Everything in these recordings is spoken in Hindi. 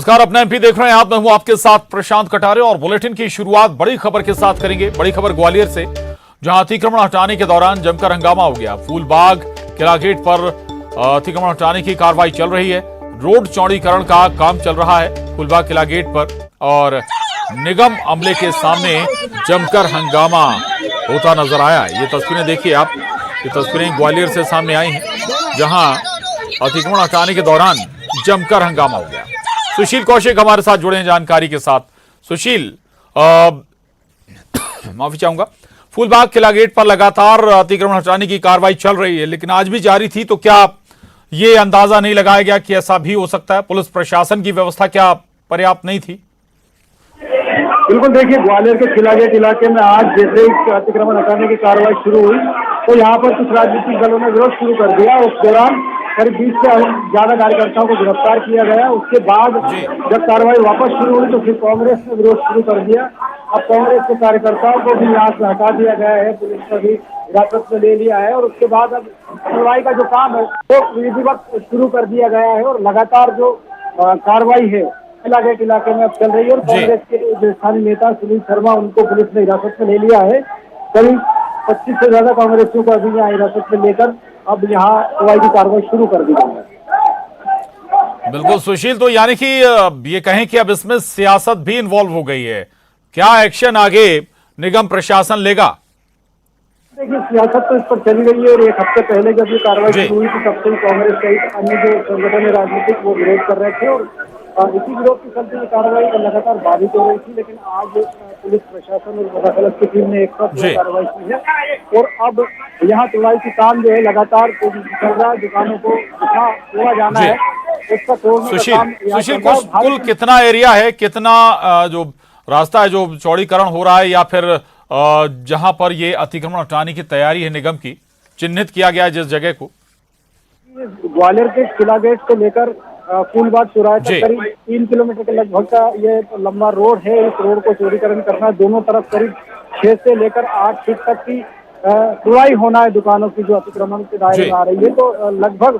नमस्कार, अपना एमपी देख रहे हैं आप। मैं हूं आपके साथ प्रशांत कटारे और बुलेटिन की शुरुआत बड़ी खबर के साथ करेंगे। बड़ी खबर ग्वालियर से, जहां अतिक्रमण हटाने के दौरान जमकर हंगामा हो गया। फूलबाग किला गेट पर अतिक्रमण हटाने की कार्रवाई चल रही है। रोड चौड़ीकरण का काम चल रहा है फूलबाग किला गेट पर और निगम अमले के सामने जमकर हंगामा होता नजर आया। ये तस्वीरें देखिए आप, ये तस्वीरें ग्वालियर से सामने आई हैं, जहां अतिक्रमण हटाने के दौरान जमकर हंगामा हो गया। सुशील कौशिक हमारे साथ जुड़े हैं जानकारी के साथ। सुशील, माफी चाहूंगा, फूलबाग किला गेट पर लगातार अतिक्रमण हटाने की कार्रवाई चल रही है, लेकिन आज भी जारी थी, तो क्या ये अंदाजा नहीं लगाया गया कि ऐसा भी हो सकता है? पुलिस प्रशासन की व्यवस्था क्या पर्याप्त नहीं थी? बिल्कुल, देखिए ग्वालियर के किला गेट इलाके में आज जैसे ही अतिक्रमण हटाने की कार्रवाई शुरू हुई तो यहाँ पर कुछ राजनीतिक दलों ने विरोध शुरू कर दिया। उस दौरान करीब 20 से ज्यादा कार्यकर्ताओं को गिरफ्तार किया गया। उसके बाद जब कार्रवाई वापस शुरू हुई तो फिर कांग्रेस ने विरोध शुरू कर दिया। अब कांग्रेस के कार्यकर्ताओं को भी यहाँ से हटा दिया गया है, पुलिस ने भी हिरासत में ले लिया है और उसके बाद अब सुनवाई का जो काम है वो विधिवत शुरू कर दिया गया है और लगातार जो कार्रवाई है किला गेट इलाके में अब चल रही है। और कांग्रेस के जो स्थानीय नेता सुनील शर्मा, उनको पुलिस ने हिरासत में ले लिया है। करीब 25 से ज्यादा कांग्रेसियों को अभी यहाँ हिरासत में लेकर अब यहाँ सुनवाई की कार्रवाई शुरू कर दी गई है। बिल्कुल सुशील, तो यानी कि ये कहें कि अब इसमें सियासत भी इन्वॉल्व हो गई है। क्या एक्शन आगे निगम प्रशासन लेगा? देखिए, सियासत तो इस पर चली गई है और एक हफ्ते पहले जब ये कार्रवाई शुरू हुई थी तब से कांग्रेस सहित अन्य जो संगठन है राजनीतिक वो विरोध कर रहे थे और इसी विरोध के चलते ये कार्रवाई लगातार बाधित हो रही थी। लेकिन आज पुलिस प्रशासन और मुदाखलत की टीम ने एक साथ कार्रवाई की है और अब यहाँ सुनवाई की काम जो है लगातार चल रहा है। दुकानों को तोड़ा जाना है, उसका तोड़ने का काम सुशील, कुल कितना एरिया है, कितना जो रास्ता है जो चौड़ीकरण हो रहा है, या फिर जहां पर ये अतिक्रमण हटाने की तैयारी है निगम की, चिन्हित किया गया है जिस जगह को? ग्वालियर के किला गेट से लेकर फूलबाग चौराहे तक करीब 3 किलोमीटर के लगभग का ये लंबा रोड है। इस रोड को चौड़ीकरण करना है। दोनों तरफ करीब 6 से लेकर 8 फीट तक की सुराई होना है दुकानों की जो अतिक्रमण के दायरे में आ रही है। तो लगभग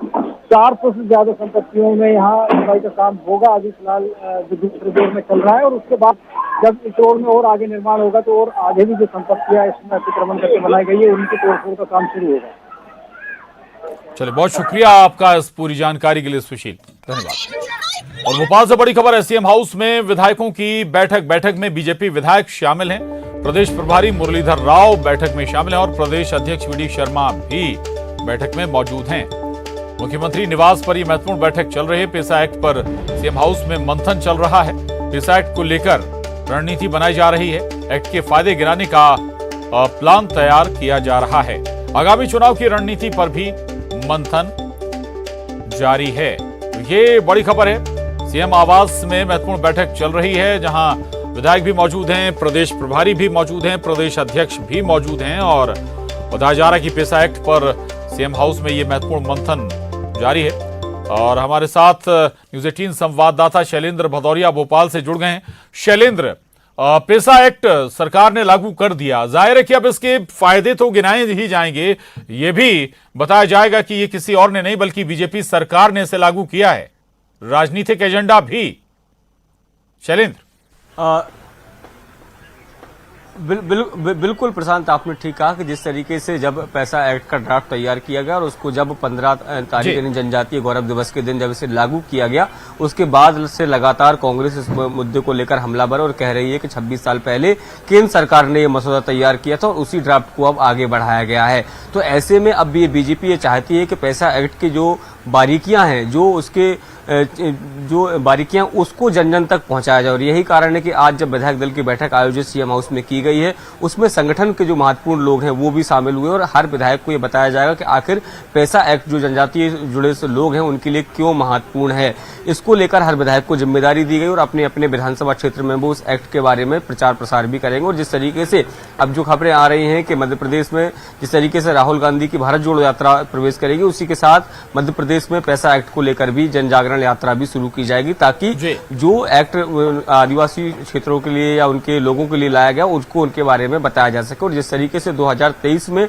400 से ज्यादा संपत्तियों में यहाँ सुराई का काम होगा। अभी फिलहाल जो दूसरे दौर में चल रहा है और उसके बाद जब इस रोड में और आगे निर्माण होगा तो और आगे भी जो संपत्तियां इसमें अतिक्रमण करके बनाई गई है उनकी तोड़फोड़ का काम शुरू होगा। चलिए, बहुत शुक्रिया आपका इस पूरी जानकारी के लिए सुशील, धन्यवाद। और भोपाल से बड़ी खबर, एससीएम हाउस में विधायकों की बैठक में बीजेपी विधायक शामिल हैं। प्रदेश प्रभारी मुरलीधर राव बैठक में शामिल हैं और प्रदेश अध्यक्ष वीडी शर्मा भी बैठक में मौजूद हैं। मुख्यमंत्री निवास पर यह महत्वपूर्ण बैठक चल रही है। पेसा एक्ट पर सीएम हाउस में मंथन चल रहा है। पेसा एक्ट को लेकर रणनीति बनाई जा रही है। एक्ट के फायदे गिनाने का प्लान तैयार किया जा रहा है। आगामी चुनाव की रणनीति पर भी मंथन जारी है। ये बड़ी खबर है। सीएम आवास में महत्वपूर्ण बैठक चल रही है, जहां विधायक भी मौजूद हैं, प्रदेश प्रभारी भी मौजूद हैं, प्रदेश अध्यक्ष भी मौजूद हैं और बताया जा रहा है कि पेसा एक्ट पर सीएम हाउस में ये महत्वपूर्ण मंथन जारी है। और हमारे साथ न्यूज 18 संवाददाता शैलेंद्र भदौरिया भोपाल से जुड़ गए हैं। शैलेंद्र, पेसा एक्ट सरकार ने लागू कर दिया, जाहिर है कि अब इसके फायदे तो गिनाए ही जाएंगे, ये भी बताया जाएगा कि ये किसी और ने नहीं बल्कि बीजेपी सरकार ने इसे लागू किया है। राजनीतिक एजेंडा भी। शैलेंद्र, बिल्कुल प्रशांत, आपने ठीक कहा कि जिस तरीके से जब पेसा एक्ट का ड्राफ्ट तैयार किया गया और उसको जब 15 तारीख यानी जनजातीय गौरव दिवस के दिन जब इसे लागू किया गया, उसके बाद से लगातार कांग्रेस इस मुद्दे को लेकर हमलावर और कह रही है कि 26 साल पहले केंद्र सरकार ने यह मसौदा तैयार किया था और उसी ड्राफ्ट को अब आगे बढ़ाया गया है। तो ऐसे में अब ये बीजेपी ये चाहती है कि पेसा एक्ट की जो बारीकियां हैं, जो बारीकियां उसको जन जन तक पहुंचाया जाए। और यही कारण है कि आज जब विधायक दल की बैठक आयोजित सीएम हाउस में की गई है, उसमें संगठन के जो महत्वपूर्ण लोग हैं वो भी शामिल हुए और हर विधायक को ये बताया जाएगा कि आखिर पेसा एक्ट जो जनजातीय जुड़े से लोग हैं उनके लिए क्यों महत्वपूर्ण है। इसको लेकर हर विधायक को जिम्मेदारी दी गई और अपने अपने विधानसभा क्षेत्र में वो उस एक्ट के बारे में प्रचार प्रसार भी करेंगे। और जिस तरीके से अब जो खबरें आ रही हैं कि मध्य प्रदेश में जिस तरीके से राहुल गांधी की भारत जोड़ो यात्रा प्रवेश करेगी, उसी के साथ मध्य प्रदेश में पेसा एक्ट को लेकर भी जन जागरण जागरण यात्रा भी शुरू की जाएगी, ताकि जी। जो एक्ट आदिवासी क्षेत्रों के लिए या उनके लोगों के लिए लाया गया उसको उनके बारे में बताया जा सके। और जिस तरीके से 2023 में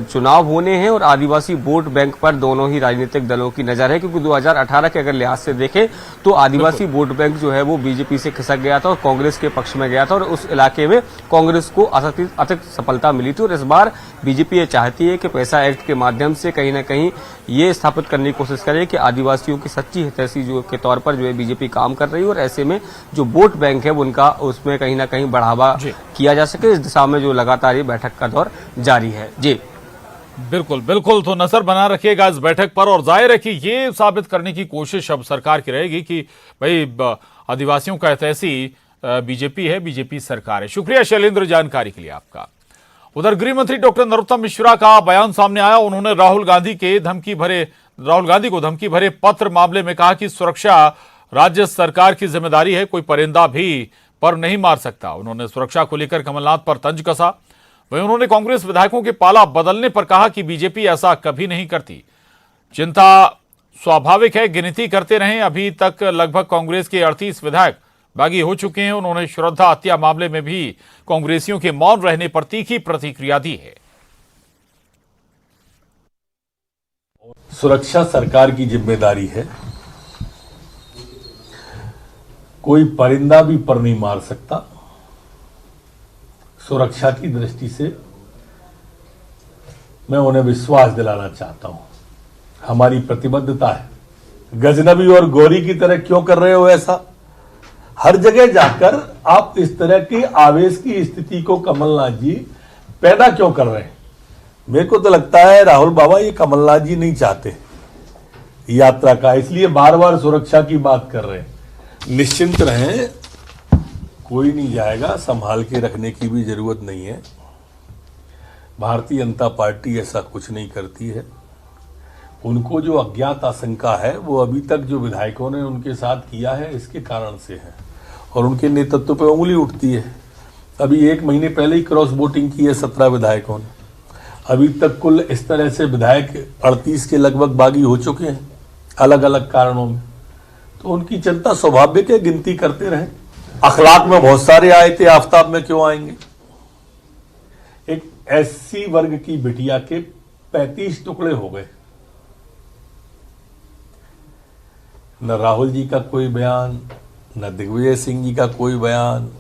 चुनाव होने हैं और आदिवासी वोट बैंक पर दोनों ही राजनीतिक दलों की नजर है, क्योंकि 2018 के अगर लिहाज से देखें तो आदिवासी वोट बैंक जो है वो बीजेपी से खिसक गया था और कांग्रेस के पक्ष में गया था, और उस इलाके में कांग्रेस को अत्यधिक सफलता मिली थी। और इस बार बीजेपी ये चाहती है कि पैसा एक्ट के माध्यम से कहीं न कहीं ये स्थापित करने की कोशिश करे कि आदिवासियों की सच्ची हितैषी जो के तौर पर जो है बीजेपी काम कर रही है, और ऐसे में जो वोट बैंक है उनका उसमें कहीं न कहीं बढ़ावा किया जा सके। इस दिशा में जो लगातार ये बैठक का दौर जारी है। जी बिल्कुल बिल्कुल, तो नजर बना रखिएगा इस बैठक पर, और जाहिर है कि ये साबित करने की कोशिश अब सरकार की रहेगी कि भाई आदिवासियों का हितैषी बीजेपी है, बीजेपी सरकार है। शुक्रिया शैलेंद्र जानकारी के लिए आपका। उधर गृह मंत्री डॉक्टर नरोत्तम मिश्रा का बयान सामने आया। उन्होंने राहुल गांधी को धमकी भरे पत्र मामले में कहा कि सुरक्षा राज्य सरकार की जिम्मेदारी है, कोई परिंदा भी पर नहीं मार सकता। उन्होंने सुरक्षा को लेकर कमलनाथ पर तंज कसा। वहीं उन्होंने कांग्रेस विधायकों के पाला बदलने पर कहा कि बीजेपी ऐसा कभी नहीं करती, चिंता स्वाभाविक है, गिनती करते रहें। अभी तक लगभग कांग्रेस के 38 विधायक बागी हो चुके हैं। उन्होंने श्रद्धा हत्या मामले में भी कांग्रेसियों के मौन रहने पर तीखी प्रतिक्रिया दी है। सुरक्षा सरकार की जिम्मेदारी है, कोई परिंदा भी पर नहीं मार सकता। सुरक्षा की दृष्टि से मैं उन्हें विश्वास दिलाना चाहता हूं, हमारी प्रतिबद्धता है। गजनबी और गौरी की तरह क्यों कर रहे हो ऐसा? हर जगह जाकर आप इस तरह की आवेश की स्थिति को कमलनाथ जी पैदा क्यों कर रहे हैं? मेरे को तो लगता है राहुल बाबा ये कमलनाथ जी नहीं चाहते यात्रा का, इसलिए बार बार सुरक्षा की बात कर रहे हैं। निश्चिंत रहें, कोई नहीं जाएगा, संभाल के रखने की भी जरूरत नहीं है। भारतीय जनता पार्टी ऐसा कुछ नहीं करती है। उनको जो अज्ञात आशंका है वो अभी तक जो विधायकों ने उनके साथ किया है इसके कारण से है, और उनके नेतृत्व पे उंगली उठती है। अभी 1 महीने पहले ही क्रॉस वोटिंग की है 17 विधायकों ने। अभी तक कुल इस तरह से विधायक 38 के लगभग बागी हो चुके हैं अलग अलग कारणों में। तो उनकी चिंता स्वाभाविक है, गिनती करते रहें। अखलाक में बहुत सारे आए थे, आफ्ताब में क्यों आएंगे? एक एससी वर्ग की बिटिया के 35 टुकड़े हो गए। न राहुल जी का कोई बयान, न दिग्विजय सिंह जी का कोई बयान।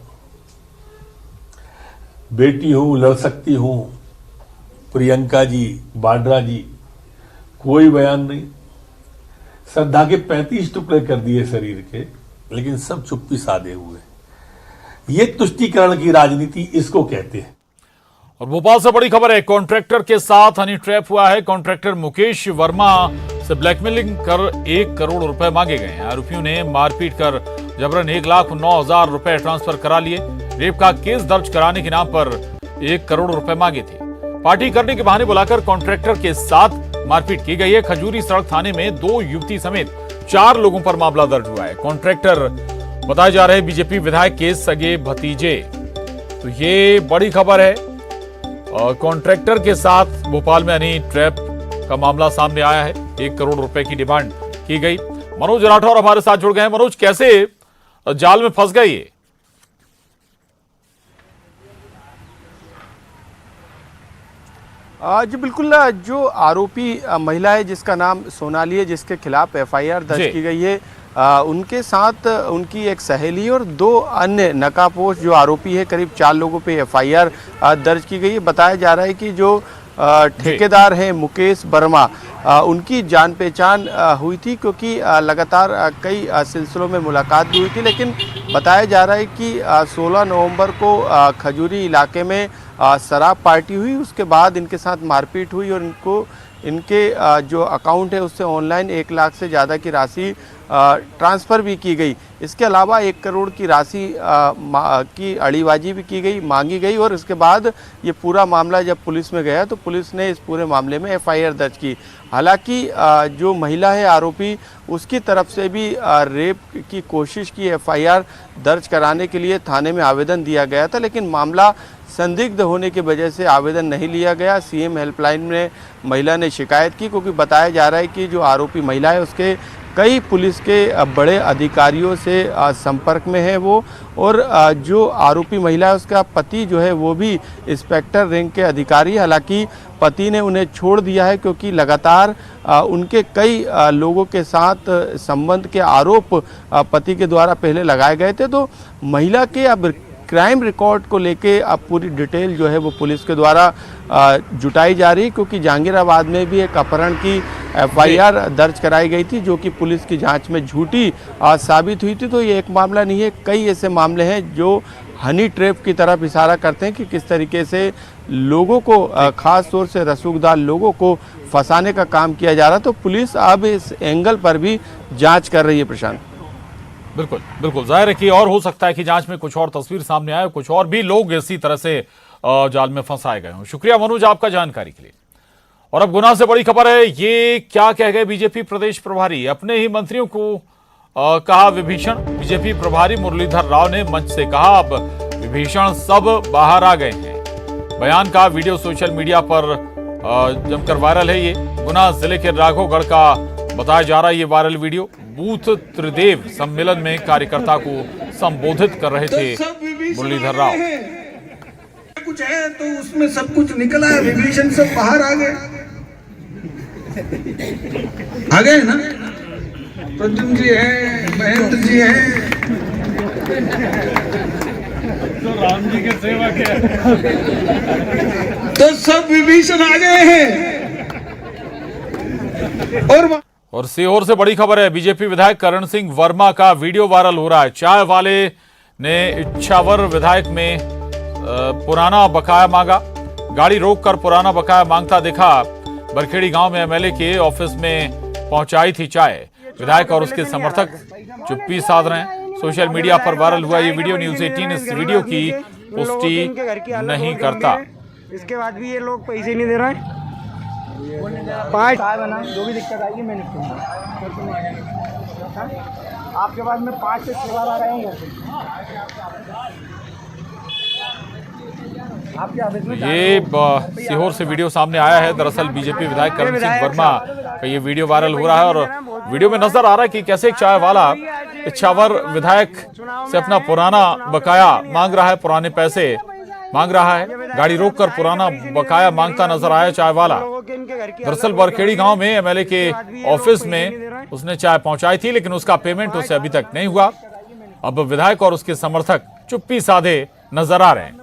बेटी हूं, लड़ सकती हूं, प्रियंका जी, वाड्रा जी, कोई बयान नहीं। श्रद्धा के 35 टुकड़े कर दिए शरीर के, लेकिन सब चुप्पी साधे हुए। ये तुष्टीकरण की राजनीति इसको कहते हैं। और भोपाल से बड़ी खबर है, कॉन्ट्रैक्टर के साथ हनी ट्रैप हुआ है। कॉन्ट्रैक्टर मुकेश वर्मा से ब्लैकमेलिंग कर 1 करोड़ रुपए मांगे गए हैं। आरोपियों ने मारपीट कर जबरन 1,09,000 रुपए ट्रांसफर करा लिए। रेप का केस दर्ज कराने के नाम पर 1 करोड़ रुपए मांगे थे। पार्टी करने के बहाने बुलाकर कॉन्ट्रैक्टर के साथ मारपीट की गई है। खजूरी सड़क थाने में 2 युवती समेत 4 लोगों पर मामला दर्ज हुआ है। कॉन्ट्रैक्टर बताए जा रहे बीजेपी विधायक के सगे भतीजे। तो ये बड़ी खबर है। कॉन्ट्रैक्टर के साथ भोपाल में हनी ट्रैप का मामला सामने आया है। 1 करोड़ रुपए की डिमांड की गई। मनोज राठौर हमारे साथ जुड़ गए हैं। मनोज, कैसे जाल में फंस गए ये? जी बिल्कुल, जो आरोपी महिला है जिसका नाम सोनाली है, जिसके खिलाफ एफआईआर दर्ज की गई है, उनके साथ उनकी एक सहेली और 2 अन्य नकाबपोश जो आरोपी है, करीब 4 लोगों पे एफआईआर दर्ज की गई है। बताया जा रहा है कि जो ठेकेदार हैं मुकेश वर्मा, उनकी जान पहचान हुई थी, क्योंकि लगातार कई सिलसिलों में मुलाकात भी हुई थी। लेकिन बताया जा रहा है कि 16 नवंबर को खजूरी इलाके में शराब पार्टी हुई, उसके बाद इनके साथ मारपीट हुई और इनके जो अकाउंट है उससे ऑनलाइन 1 लाख से ज़्यादा की राशि ट्रांसफ़र भी की गई। इसके अलावा 1 करोड़ की राशि की अड़ीबाजी भी की गई, मांगी गई। और इसके बाद ये पूरा मामला जब पुलिस में गया तो पुलिस ने इस पूरे मामले में एफआईआर दर्ज की। हालांकि जो महिला है आरोपी, उसकी तरफ से भी रेप की कोशिश की एफआईआर दर्ज कराने के लिए थाने में आवेदन दिया गया था, लेकिन मामला संदिग्ध होने की वजह से आवेदन नहीं लिया गया। सीएम हेल्पलाइन में महिला ने शिकायत की, क्योंकि बताया जा रहा है कि जो आरोपी महिला है उसके कई पुलिस के बड़े अधिकारियों से संपर्क में है वो, और जो आरोपी महिला है उसका पति जो है वो भी इंस्पेक्टर रैंक के अधिकारी है। हालांकि पति ने उन्हें छोड़ दिया है क्योंकि लगातार उनके कई लोगों के साथ संबंध के आरोप पति के द्वारा पहले लगाए गए थे। तो महिला के अब क्राइम रिकॉर्ड को लेके अब पूरी डिटेल जो है वो पुलिस के द्वारा जुटाई जा रही है, क्योंकि जहांगीराबाद में भी एक अपहरण की एफआईआर दर्ज कराई गई थी जो कि पुलिस की जांच में झूठी साबित हुई थी। तो ये एक मामला नहीं है, कई ऐसे मामले हैं जो हनी ट्रैप की तरफ इशारा करते हैं कि किस तरीके से लोगों को खास तौर से रसूखदार लोगों को फंसाने का काम किया जा रहा है। तो पुलिस अब इस एंगल पर भी जांच कर रही है। प्रशांत, बिल्कुल बिल्कुल, जाहिर है कि और हो सकता है कि जांच में कुछ और तस्वीर सामने आए, कुछ और भी लोग इसी तरह से जाल में फंसाए गए हों। शुक्रिया मनोज आपका जानकारी के लिए। और अब गुना से बड़ी खबर है, ये क्या कह गए बीजेपी प्रदेश प्रभारी, अपने ही मंत्रियों को कहा विभीषण। बीजेपी प्रभारी मुरलीधर राव ने मंच से कहा अब विभीषण सब बाहर आ गए हैं। बयान का वीडियो सोशल मीडिया पर जमकर वायरल है। ये गुना जिले के राघवगढ़ का बताया जा रहा है ये वायरल वीडियो। बूथ त्रिदेव सम्मेलन में कार्यकर्ता को संबोधित कर रहे थे मुरलीधर राव। कुछ है तो उसमें सब कुछ निकला है, विभीषण सब बाहर आ गए ना। प्रद्युम्न जी है, महेंद्र जी है, तो राम जी के सेवक है, तो सब विभीषण आ गए हैं। और सीहोर से बड़ी खबर है, बीजेपी विधायक करण सिंह वर्मा का वीडियो वायरल हो रहा है। चाय वाले ने इच्छावर विधायक में पुराना बकाया मांगा। गाड़ी रोककर पुराना बकाया मांगता दिखा। बरखेड़ी गांव में एमएलए के ऑफिस में पहुंचाई थी चाय। विधायक और उसके समर्थक चुप्पी साध रहे हैं। सोशल मीडिया पर वायरल हुआ ये वीडियो। न्यूज़ 18 इस वीडियो की पुष्टि नहीं करता। इसके बाद भी ये लोग पैसे नहीं दे रहे हैं। 5 जो भी दिक्कत आएगी मैं निपटूंगा। आपके पास में 5 से 6 बार आ रहे हैं। ये सीहोर से वीडियो सामने आया है। दरअसल बीजेपी विधायक करण सिंह वर्मा का ये वीडियो वायरल हो रहा है और वीडियो में नजर आ रहा है कि कैसे एक चाय वाला इच्छावर विधायक से अपना पुराना बकाया मांग रहा है, पुराने पैसे मांग रहा है। गाड़ी रोककर पुराना बकाया मांगता नजर आया चाय वाला। दरअसल बरखेड़ी गांव में एमएलए के ऑफिस में उसने चाय पहुंचाई थी, लेकिन उसका पेमेंट उसे अभी तक नहीं हुआ। अब विधायक और उसके समर्थक चुप्पी साधे नजर आ रहे हैं।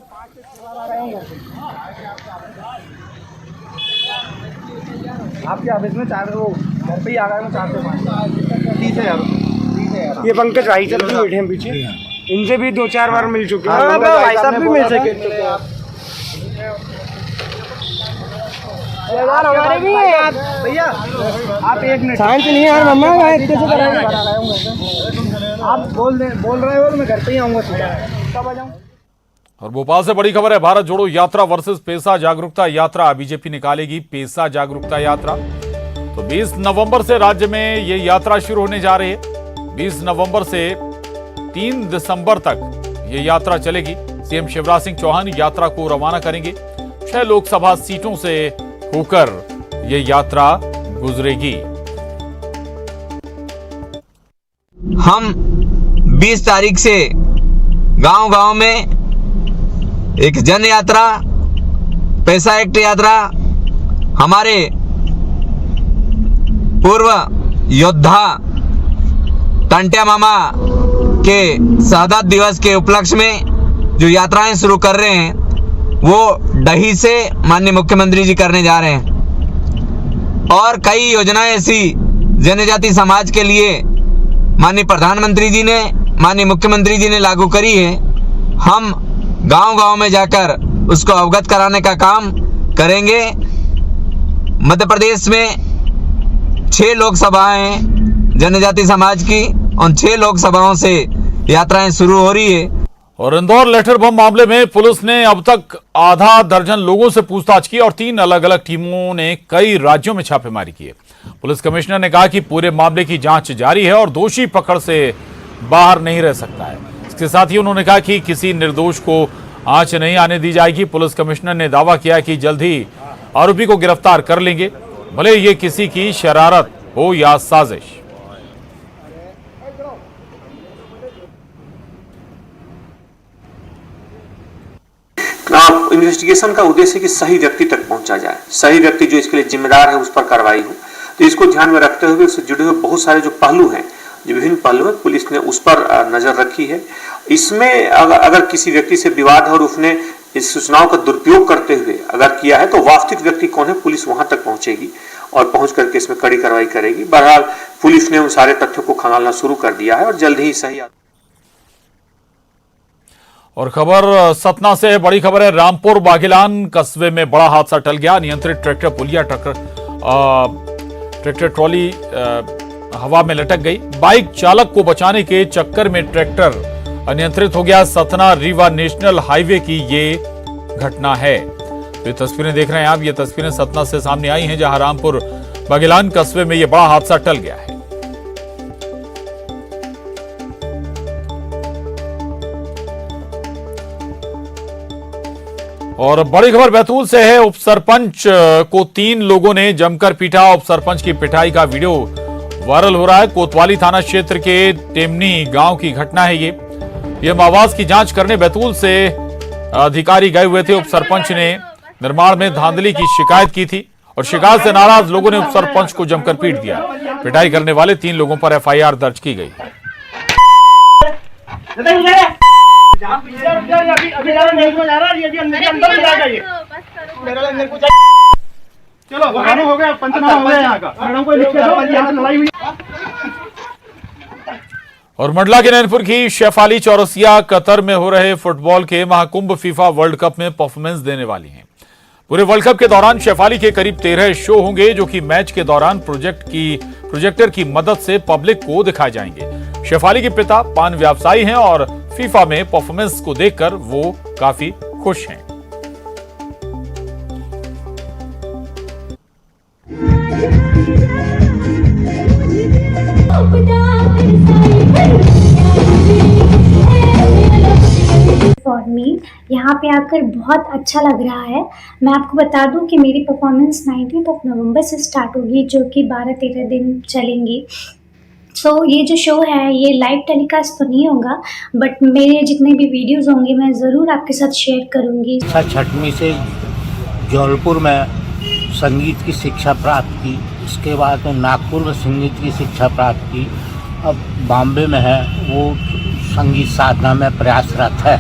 आपके ऑफिस में 4 वो घर पे ही आ गए 4 से 5 30,000। ये पंकज भाई साहब भी बैठे हैं पीछे, इनसे भी 2-4 बार मिल चुके हैं। भाई साहब भी मिल सके हमारे भी है यार। भैया आप एक मिनट शांत नहीं है यार। मम्मा मैं इतने से कराऊंगा। आप बोल रहे हो मैं घर पे ही आऊंगा। कब आ जाऊं? और भोपाल से बड़ी खबर है, भारत जोड़ो यात्रा वर्सेस पेसा जागरूकता यात्रा। बीजेपी निकालेगी पेसा जागरूकता यात्रा। तो 20 नवंबर से राज्य में ये यात्रा शुरू होने जा रही है। 20 नवंबर से 3 दिसंबर तक ये यात्रा चलेगी। सीएम शिवराज सिंह चौहान यात्रा को रवाना करेंगे। 6 लोकसभा सीटों से होकर ये यात्रा गुजरेगी। हम 20 तारीख से गांव-गांव में एक जन यात्रा, पैसा एक्ट यात्रा, हमारे पूर्व योद्धा टंट्या मामा के शहादत दिवस के उपलक्ष्य में जो यात्राएं शुरू कर रहे हैं वो डही से माननीय मुख्यमंत्री जी करने जा रहे हैं। और कई योजनाएं ऐसी जनजाति समाज के लिए माननीय प्रधानमंत्री जी ने, माननीय मुख्यमंत्री जी ने लागू करी है। हम गांव-गांव में जाकर उसको अवगत कराने का काम करेंगे। मध्य प्रदेश में 6 लोकसभाएं जनजाति समाज की, उन 6 लोकसभाओं से यात्राएं शुरू हो रही है। और इंदौर लेटर बम मामले में पुलिस ने अब तक आधा दर्जन लोगों से पूछताछ की और 3 अलग अलग टीमों ने कई राज्यों में छापेमारी की है। पुलिस कमिश्नर ने कहा कि पूरे मामले की जांच जारी है और दोषी पकड़ से बाहर नहीं रह सकता है। इसके साथ ही उन्होंने कहा कि किसी निर्दोष को आंच नहीं आने दी जाएगी। पुलिस कमिश्नर ने दावा किया कि जल्द ही आरोपी को गिरफ्तार कर लेंगे, भले ये किसी की शरारत हो या साजिश। इन्वेस्टिगेशन का उद्देश्य है कि सही व्यक्ति तक पहुंचा जाए, सही व्यक्ति जो इसके लिए जिम्मेदार है उस पर कार्रवाई हो। तो इसको ध्यान में रखते हुए इससे जुड़े हुए बहुत सारे जो पहलू हैं, जो विभिन्न पहलू हैं, पुलिस ने उस पर नजर रखी है। इसमें अगर किसी व्यक्ति से विवाद है और उसने इस सूचनाओं का दुरुपयोग करते हुए अगर किया है तो वास्तविक व्यक्ति कौन है, पुलिस वहां तक पहुंचेगी और पहुंच करके इसमें कड़ी कार्रवाई करेगी। बहरहाल पुलिस ने उन सारे तथ्यों को खंगालना शुरू कर दिया है और जल्द ही सही। और खबर सतना से है, बड़ी खबर है। रामपुर बागेलान कस्बे में बड़ा हादसा टल गया। नियंत्रित ट्रैक्टर पुलिया ट्रैक्टर ट्रॉली हवा में लटक गई। बाइक चालक को बचाने के चक्कर में ट्रैक्टर अनियंत्रित हो गया। सतना रीवा नेशनल हाईवे की ये घटना है। तो ये तस्वीरें देख रहे हैं आप, ये तस्वीरें सतना से सामने आई हैं, जहां रामपुर बागेलान कस्बे में ये बड़ा हादसा टल गया है। और बड़ी खबर बैतूल से है। उपसरपंच को 3 लोगों ने जमकर पीटा। उपसरपंच की पिटाई का वीडियो वायरल हो रहा है। कोतवाली थाना क्षेत्र के टेमनी गांव की घटना है ये माओवाद की जांच करने बैतूल से अधिकारी गए हुए थे। उपसरपंच ने निर्माण में धांधली की शिकायत की थी और शिकायत से नाराज लोगों ने उपसरपंच को जमकर पीट दिया। पिटाई करने वाले 3 लोगों पर FIR दर्ज की गई। चलो हो गया, पंचनामा हो गया यहाँ का। मैडम को लिख के दो, लड़ाई हुई। और मंडला के नैनपुर की शेफाली चौरसिया कतर में हो रहे फुटबॉल के महाकुंभ फीफा वर्ल्ड कप में परफॉर्मेंस देने वाली हैं। पूरे वर्ल्ड कप के दौरान शेफाली के करीब 13 शो होंगे, जो कि मैच के दौरान प्रोजेक्टर की मदद से पब्लिक को दिखाए जाएंगे। शेफाली के पिता पान व्यवसायी हैं और फीफा में परफॉर्मेंस को देखकर वो काफी खुश हैं। फॉर मी यहाँ पे आकर बहुत अच्छा लग रहा है। मैं आपको बता दूं कि मेरी परफॉर्मेंस 19 नवंबर से स्टार्ट होगी, जो कि 12-13 दिन चलेंगी। ये जो शो है ये लाइव टेलीकास्ट तो नहीं होगा, बट मेरे जितने भी वीडियोस होंगे मैं ज़रूर आपके साथ शेयर करूँगी। 6वीं से जौलपुर में संगीत की शिक्षा प्राप्त की, उसके बाद में नागपुर में संगीत की शिक्षा प्राप्त की, अब बॉम्बे में है, वो संगीत साधना में प्रयासरत है।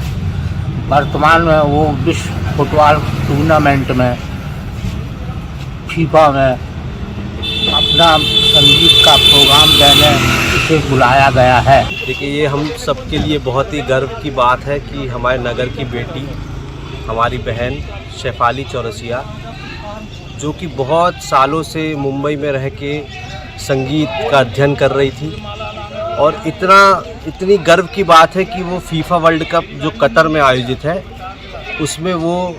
वर्तमान में वो विश्व फुटबॉल टूर्नामेंट में फीफा में अपना संगीत का प्रोग्राम देने उसे बुलाया गया है। देखिए, ये हम सब के लिए बहुत ही गर्व की बात है कि हमारे नगर की बेटी, हमारी बहन शेफाली चौरसिया, जो कि बहुत सालों से मुंबई में रह के संगीत का अध्ययन कर रही थी, और इतनी गर्व की बात है कि वो फीफा वर्ल्ड कप जो कतर में आयोजित है उसमें वो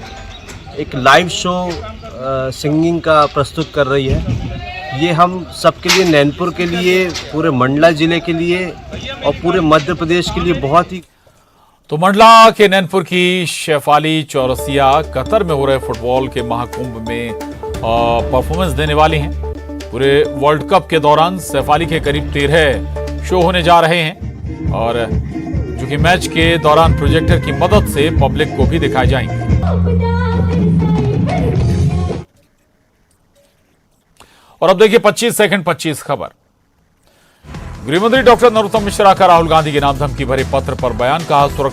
एक लाइव शो सिंगिंग का प्रस्तुत कर रही है। ये हम सबके लिए, नैनपुर के लिए, पूरे मंडला जिले के लिए और पूरे मध्य प्रदेश के लिए बहुत ही। तो मंडला के नैनपुर की शेफाली चौरसिया कतर में हो रहे फुटबॉल के महाकुंभ में परफॉर्मेंस देने वाली हैं। पूरे वर्ल्ड कप के दौरान शेफाली के करीब 13 शो होने जा रहे हैं, और जो कि मैच के दौरान प्रोजेक्टर की मदद से पब्लिक को भी दिखाए जाएंगे। और अब देखिए 25 सेकंड 25 खबर। गृहमंत्री डॉक्टर नरोत्तम मिश्रा का राहुल गांधी के नाम धमकी भरे पत्र पर बयान। कहा